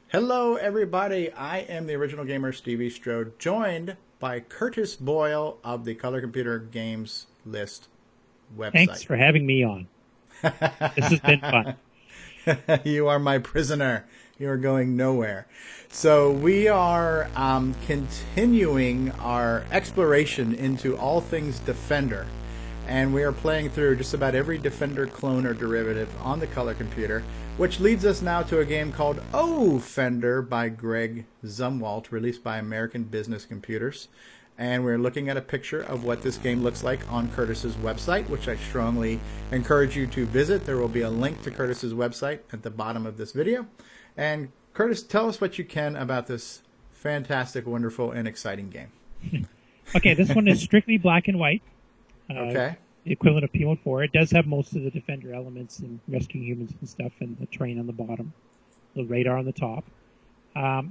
Hello, everybody. I am the original gamer, StevieStrow, joined by Curtis Boyle of the Color Computer Games List website. Thanks for having me on. This has been fun. You are my prisoner. You are going nowhere. So we are continuing our exploration into all things Defender. And we are playing through just about every Defender clone or derivative on the Color Computer, which leads us now to a game called ogFender by Greg Zumwalt, released by American Business Computers. And we're looking at a picture of what this game looks like on Curtis's website, which I strongly encourage you to visit. There will be a link to Curtis's website at the bottom of this video. And Curtis, tell us what you can about this fantastic, wonderful, and exciting game. Okay, this one is strictly black and white. Okay. The equivalent of P-Mode 4. It does have most of the Defender elements and rescuing humans and stuff, and the train on the bottom, the radar on the top.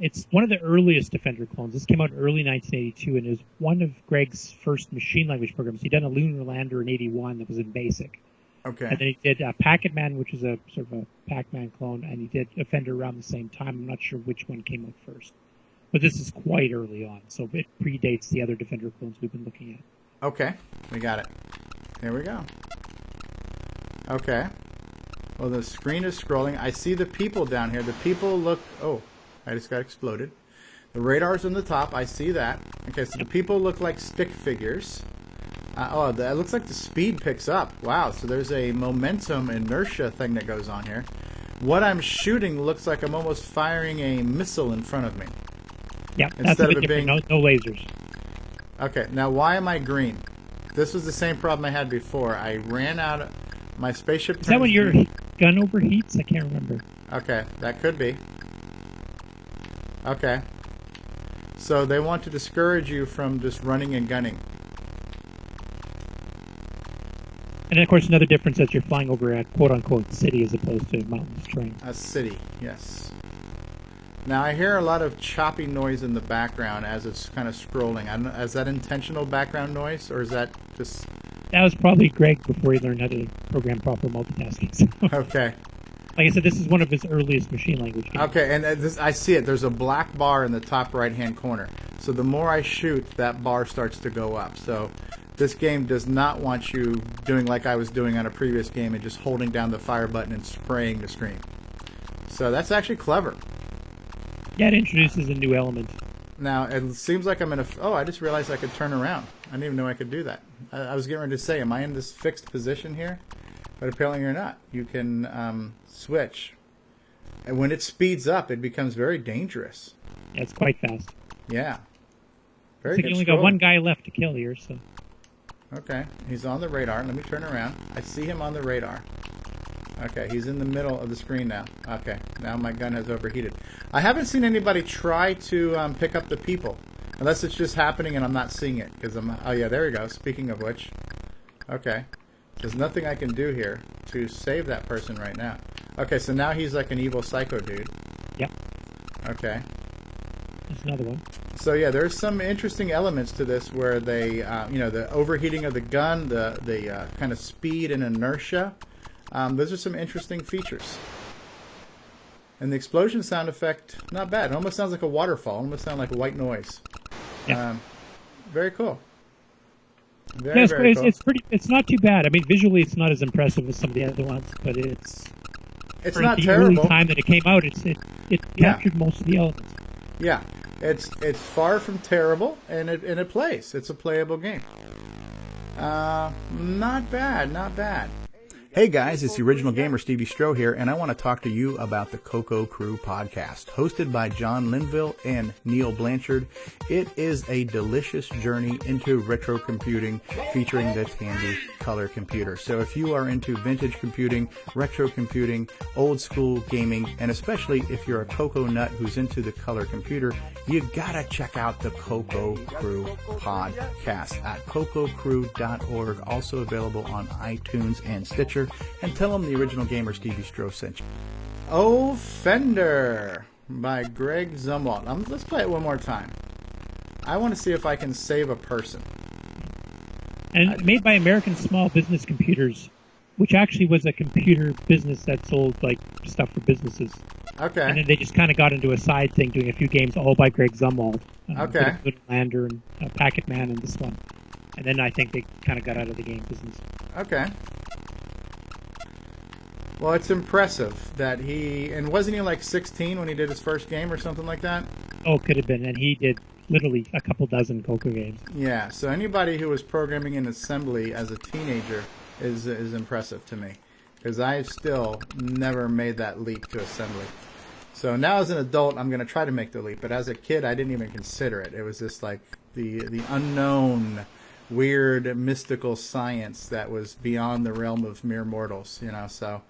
It's one of the earliest Defender clones. This came out early 1982, and is one of Greg's first machine language programs. He'd done a lunar lander in 81 that was in BASIC. Okay. And then he did Packet Man, which is a sort of a Pac-Man clone, and he did Offender around the same time. I'm not sure which one came out first. But this is quite early on, so it predates the other Defender clones we've been looking at. Okay, we got it. Here we go. Okay. Well, the screen is scrolling. I see the people down here. The people look... Oh, I just got exploded. The radar's on the top. I see that. Okay, so the people look like stick figures. That looks like the speed picks up. Wow, so there's a momentum inertia thing that goes on here. What I'm shooting looks like I'm almost firing a missile in front of me. Yeah, that's a bit different. No lasers. Okay, now why am I green? This was the same problem I had before. I ran out of my spaceship. Is that when your gun overheats? I can't remember. Okay, that could be. Okay. So they want to discourage you from just running and gunning. And of course, another difference is you're flying over a quote-unquote city as opposed to a mountainous terrain. A city, yes. Now I hear a lot of choppy noise in the background as it's kind of scrolling. I don't know, is that intentional background noise, or is that just... That was probably Greg before he learned how to program proper multitasking. So. Okay. Like I said, this is one of his earliest machine language games. Okay, and I see it. There's a black bar in the top right-hand corner. So the more I shoot, that bar starts to go up. So this game does not want you doing like I was doing on a previous game and just holding down the fire button and spraying the screen. So that's actually clever. Yeah, it introduces a new element. Now, it seems like I'm in a... Oh, I just realized I could turn around. I didn't even know I could do that. I was getting ready to say, am I in this fixed position here? But apparently you're not. You can switch. And when it speeds up, it becomes very dangerous. Yeah, it's quite fast. Yeah. Very good. You only got one guy left to kill here, so... Okay, he's on the radar. Let me turn around. I see him on the radar. Okay, he's in the middle of the screen now. Okay, now my gun has overheated. I haven't seen anybody try to pick up the people. Unless it's just happening and I'm not seeing it. Oh yeah, there we go. Speaking of which. Okay. There's nothing I can do here to save that person right now. Okay, so now he's like an evil psycho dude. Yep. Okay. There's another one. So yeah, there's some interesting elements to this where they, the overheating of the gun, the kind of speed and inertia. Those are some interesting features. And the explosion sound effect, not bad. It almost sounds like a waterfall. It almost sounds like white noise. Yeah. Very cool. Very cool. It's pretty. It's not too bad. I mean, visually, it's not as impressive as some of the other ones, but it's not the terrible. Early time that it came out, it captured most of the elements. Yeah, it's far from terrible, and it plays. It's a playable game. Not bad, not bad. Hey guys, it's the original gamer StevieStrow here, and I want to talk to you about the Coco Crew podcast, hosted by John Linville and Neil Blanchard. It is a delicious journey into retro computing featuring the Tandy Color computer. So if you are into vintage computing, retro computing, old school gaming, and especially if you're a Coco nut who's into the color computer, you gotta check out the Coco Crew podcast at cococrew.org, also available on iTunes and Stitcher. And tell them the original gamer StevieStrow sent you. ogFender by Greg Zumwalt. Let's play it one more time. I want to see if I can save a person. And made by American Small Business Computers, which actually was a computer business that sold like stuff for businesses. Okay. And then they just kind of got into a side thing, doing a few games all by Greg Zumwalt. Okay. Good Lander and Packet Man and this one. And then I think they kind of got out of the game business. Okay. Well, it's impressive that and wasn't he like 16 when he did his first game or something like that? Oh, could have been. And he did literally a couple dozen Coco games. Yeah, so anybody who was programming in assembly as a teenager is impressive to me. Because I still never made that leap to assembly. So now as an adult, I'm going to try to make the leap. But as a kid, I didn't even consider it. It was just like the unknown, weird, mystical science that was beyond the realm of mere mortals, you know. So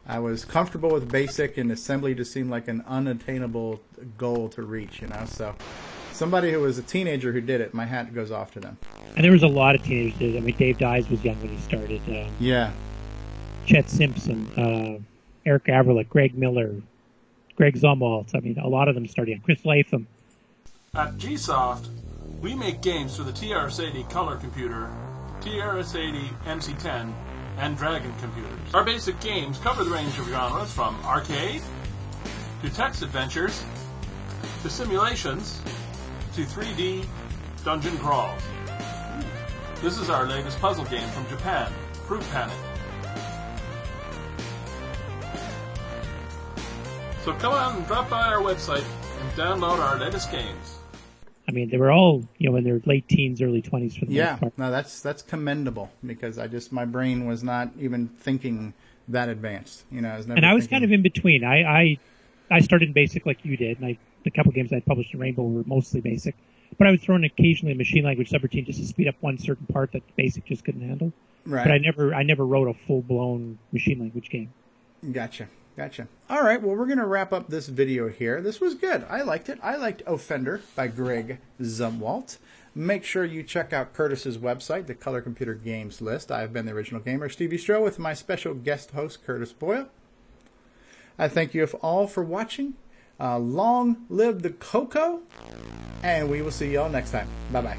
I was comfortable with basic, and assembly just seemed like an unattainable goal to reach, you know. So somebody who was a teenager who did it, my hat goes off to them. And there was a lot of teenagers who did it. I mean, Dave Dyes was young when he started. Yeah. Chet Simpson, Eric Averlick, Greg Miller, Greg Zumwalt. I mean, a lot of them started. Chris Latham. At GSoft, we make games for the TRS-80 Color computer, TRS-80 MC10, and Dragon computers. Our basic games cover the range of genres from arcade, to text adventures, to simulations, to 3D dungeon crawls. This is our latest puzzle game from Japan, Fruit Panic. So come on and drop by our website and download our latest games. I mean, they were all, in their late teens, early 20s for the most part. No, that's commendable, because my brain was not even thinking that advanced. I was kind of in between. I started in basic like you did, and the couple games I published in Rainbow were mostly basic. But I would throw in occasionally a machine language subroutine just to speed up one certain part that basic just couldn't handle. Right. But I never wrote a full-blown machine language game. Gotcha. All right, well, we're going to wrap up this video here. This was good. I liked it. I liked Offender by Greg Zumwalt. Make sure you check out Curtis's website, the Color Computer Games List. I've been the original gamer, StevieStrow, with my special guest host, Curtis Boyle. I thank you all for watching. Long live the Coco, and we will see you all next time. Bye-bye.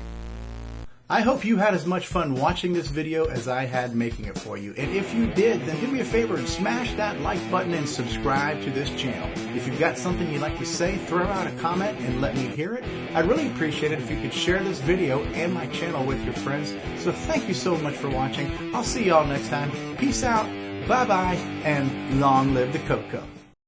I hope you had as much fun watching this video as I had making it for you. And if you did, then do me a favor and smash that like button and subscribe to this channel. If you've got something you'd like to say, throw out a comment and let me hear it. I'd really appreciate it if you could share this video and my channel with your friends. So thank you so much for watching. I'll see you all next time. Peace out, bye-bye, and long live the Coco.